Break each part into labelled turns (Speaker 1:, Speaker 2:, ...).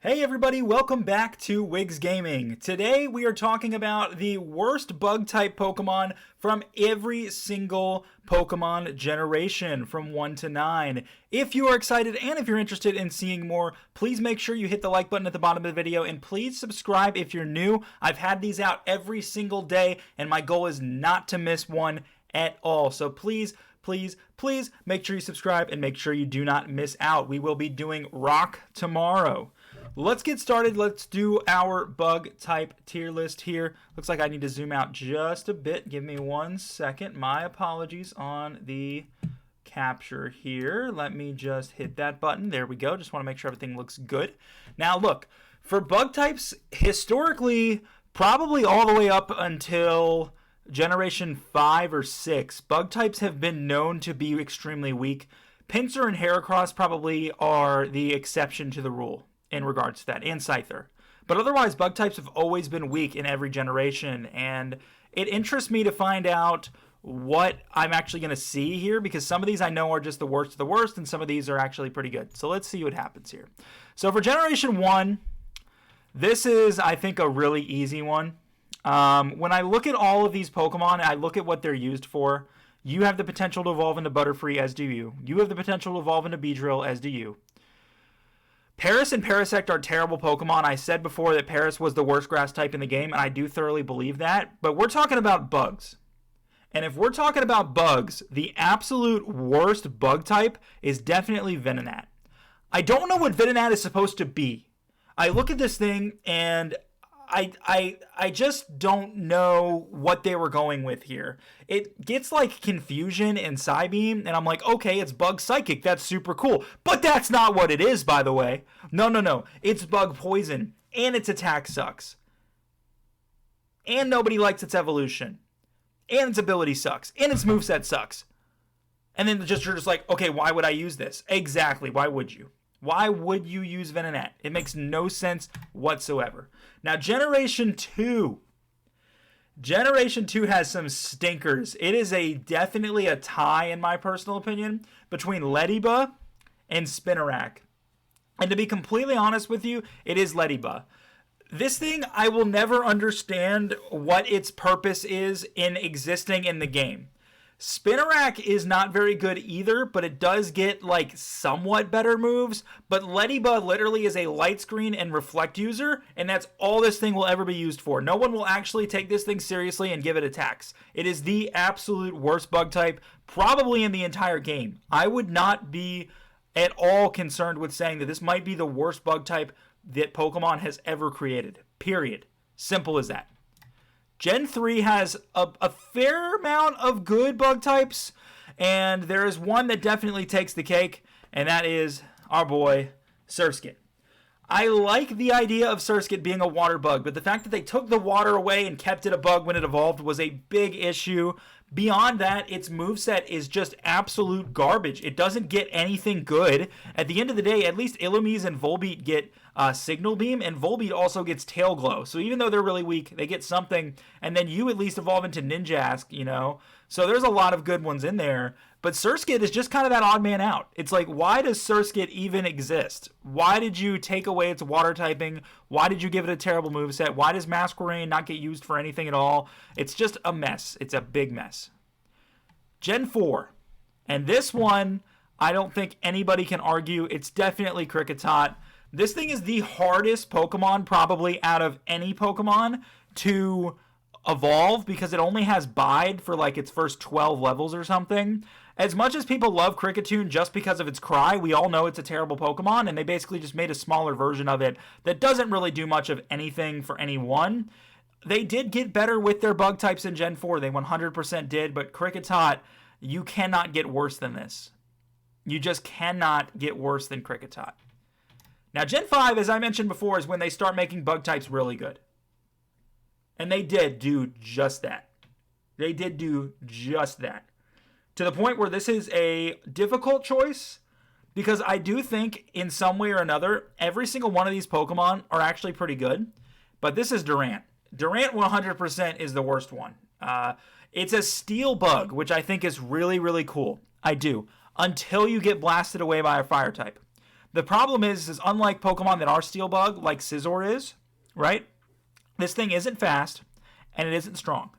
Speaker 1: Hey everybody, welcome back to Wigs Gaming. Today we are talking about the worst bug type Pokemon from every single Pokemon generation from 1 to 9. If you are excited and if you're interested in seeing more, please make sure you hit the like button at the bottom of the video and please subscribe if you're new. I've had these out every single day and my goal is not to miss one at all. So please make sure you subscribe and make sure you do not miss out. We will be doing Rock tomorrow. Let's get started. Let's do our bug type tier list here. Looks like I need to zoom out just a bit. Give me 1 second. My apologies on the capture here. Let me just hit that button. There we go. Just want to make sure everything looks good. Now look, for bug types, historically, probably all the way up until Generation 5 or 6, bug types have been known to be extremely weak. Pinsir and Heracross probably are the exception to the rule in regards to that, and Scyther. But otherwise, bug types have always been weak in every generation, and it interests me to find out what I'm actually going to see here, because some of these I know are just the worst of the worst, and some of these are actually pretty good. So let's see what happens here. So for Generation 1, this is, I think, a really easy one. When I look at all of these Pokemon, I look at what they're used for. You have the potential to evolve into Butterfree, as do you. You have the potential to evolve into Beedrill, as do you. Paras and Parasect are terrible Pokemon. I said before that Paras was the worst grass type in the game, and I do thoroughly believe that. But we're talking about bugs. And if we're talking about bugs, the absolute worst bug type is definitely Venonat. I don't know what Venonat is supposed to be. I look at this thing, and I just don't know what they were going with here. It gets like confusion in Psybeam, and I'm like, okay, it's Bug Psychic. That's super cool. But that's not what it is, by the way. No. It's Bug Poison, and its attack sucks. And nobody likes its evolution. And its ability sucks. And its moveset sucks. And then you're just like, okay, why would I use this? Exactly, why would you? Why would you use Venonat? It makes no sense whatsoever. Now, Generation 2. Generation 2 has some stinkers. It is definitely a tie, in my personal opinion, between Leddyba and Spinarak. And to be completely honest with you, it is Leddyba. This thing, I will never understand what its purpose is in existing in the game. Spinarak is not very good either, but it does get like somewhat better moves. But Leddyba literally is a light screen and reflect user, and that's all this thing will ever be used for. No one will actually take this thing seriously and give it attacks. It is the absolute worst bug type probably in the entire game. I would not be at all concerned with saying that this might be the worst bug type that Pokemon has ever created. Period. Simple as that. Gen 3 has a fair amount of good bug types, and there is one that definitely takes the cake, and that is our boy Surskit. I like the idea of Surskit being a water bug, but the fact that they took the water away and kept it a bug when it evolved was a big issue. Beyond that, its moveset is just absolute garbage. It doesn't get anything good. At the end of the day, at least Illumise and Volbeat get Signal Beam, and Volbeat also gets Tail Glow. So even though they're really weak, they get something, and then you at least evolve into Ninjask, you know? So there's a lot of good ones in there. But Surskit is just kind of that odd man out. It's like, why does Surskit even exist? Why did you take away its water typing? Why did you give it a terrible moveset? Why does Masquerain not get used for anything at all? It's just a mess. It's a big mess. Gen 4. And this one, I don't think anybody can argue. It's definitely Kricketot. This thing is the hardest Pokemon probably out of any Pokemon to evolve because it only has Bide for like its first 12 levels or something. As much as people love Kricketune just because of its cry, we all know it's a terrible Pokemon, and they basically just made a smaller version of it that doesn't really do much of anything for anyone. They did get better with their bug types in Gen 4. They 100% did, but Kricketot, you cannot get worse than this. You just cannot get worse than Kricketot. Now, Gen 5, as I mentioned before, is when they start making bug types really good. And they did do just that. They did do just that. To the point where this is a difficult choice, because I do think in some way or another, every single one of these Pokemon are actually pretty good. But this is Durant. Durant 100% is the worst one. It's a steel bug, which I think is really, really cool. I do. Until you get blasted away by a fire type. The problem is unlike Pokemon that are Steel Bug, like Scizor is, right? This thing isn't fast, and it isn't strong.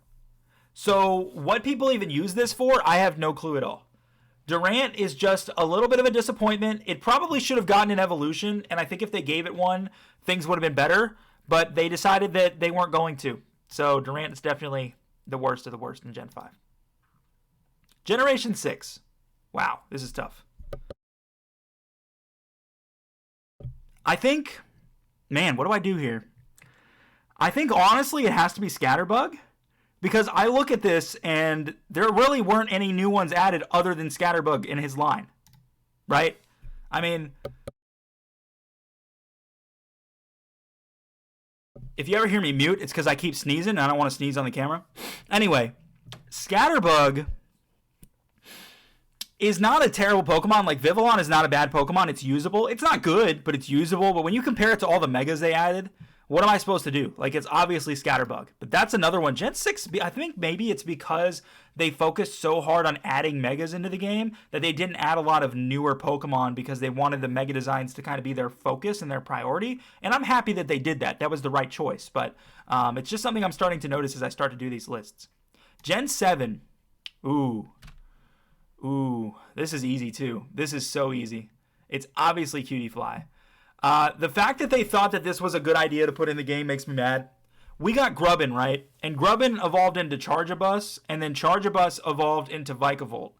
Speaker 1: So what people even use this for, I have no clue at all. Durant is just a little bit of a disappointment. It probably should have gotten an evolution, and I think if they gave it one, things would have been better, but they decided that they weren't going to. So Durant is definitely the worst of the worst in Gen 5. Generation 6. Wow, this is tough. I think, man, what do I do here? I think, honestly, it has to be Scatterbug, because I look at this, and there really weren't any new ones added other than Scatterbug in his line, right? I mean, if you ever hear me mute, it's because I keep sneezing, and I don't want to sneeze on the camera. Anyway, Scatterbug is not a terrible Pokemon. Like, Vivillon is not a bad Pokemon. It's usable. It's not good, but it's usable. But when you compare it to all the Megas they added, what am I supposed to do? Like, it's obviously Scatterbug. But that's another one. Gen 6, I think maybe it's because they focused so hard on adding Megas into the game that they didn't add a lot of newer Pokemon because they wanted the Mega designs to kind of be their focus and their priority. And I'm happy that they did that. That was the right choice. But it's just something I'm starting to notice as I start to do these lists. Gen 7. Ooh, this is easy too. This is so easy. It's obviously Cutiefly. The fact that they thought that this was a good idea to put in the game makes me mad. We got Grubbin, right? And Grubbin evolved into Charjabus, and then Charjabus evolved into Vikavolt.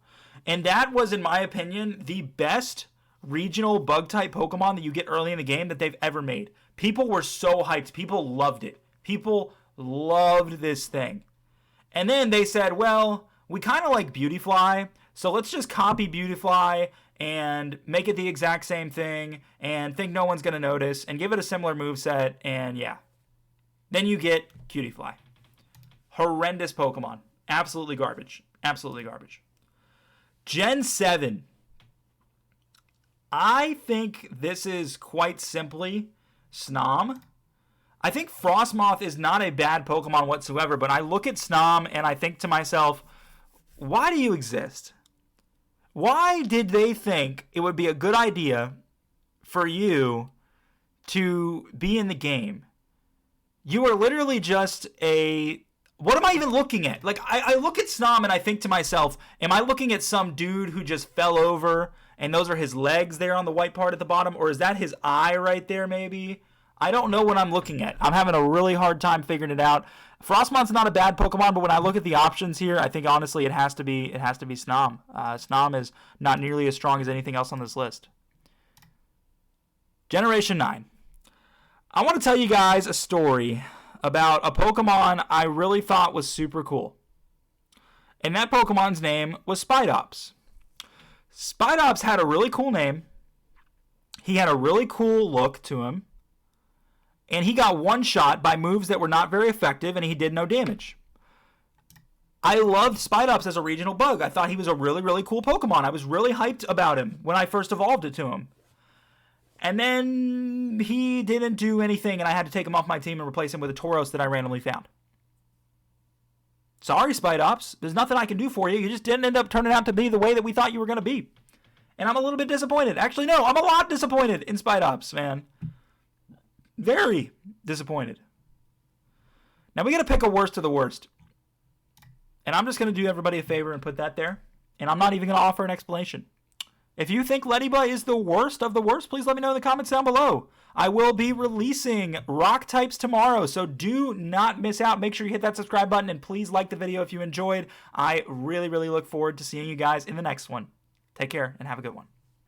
Speaker 1: And that was, in my opinion, the best regional bug-type Pokemon that you get early in the game that they've ever made. People were so hyped. People loved it. People loved this thing. And then they said, well, we kind of like Beautyfly, so let's just copy Beautyfly and make it the exact same thing and think no one's going to notice and give it a similar moveset, and yeah. Then you get Cutiefly. Horrendous Pokemon. Absolutely garbage. Absolutely garbage. Gen 7. I think this is quite simply Snom. I think Frostmoth is not a bad Pokemon whatsoever, but I look at Snom and I think to myself, why do you exist? Why did they think it would be a good idea for you to be in the game? You are literally just a... What am I even looking at? Like, I look at Snom and I think to myself, am I looking at some dude who just fell over and those are his legs there on the white part at the bottom? Or is that his eye right there maybe? I don't know what I'm looking at. I'm having a really hard time figuring it out. Frostmont's not a bad Pokemon, but when I look at the options here, I think honestly it has to be Snom. Snom is not nearly as strong as anything else on this list. Generation 9. I want to tell you guys a story about a Pokemon I really thought was super cool. And that Pokemon's name was Spidops. Spidops had a really cool name. He had a really cool look to him. And he got one shot by moves that were not very effective, and he did no damage. I loved Spidops as a regional bug. I thought he was a really, really cool Pokemon. I was really hyped about him when I first evolved it to him. And then he didn't do anything, and I had to take him off my team and replace him with a Tauros that I randomly found. Sorry, Spidops. There's nothing I can do for you. You just didn't end up turning out to be the way that we thought you were going to be. And I'm a little bit disappointed. Actually, no, I'm a lot disappointed in Spidops, man. Very disappointed. Now we got to pick a worst of the worst. And I'm just going to do everybody a favor and put that there. And I'm not even going to offer an explanation. If you think Lediba is the worst of the worst, please let me know in the comments down below. I will be releasing rock types tomorrow, so do not miss out. Make sure you hit that subscribe button and please like the video if you enjoyed. I really, really look forward to seeing you guys in the next one. Take care and have a good one.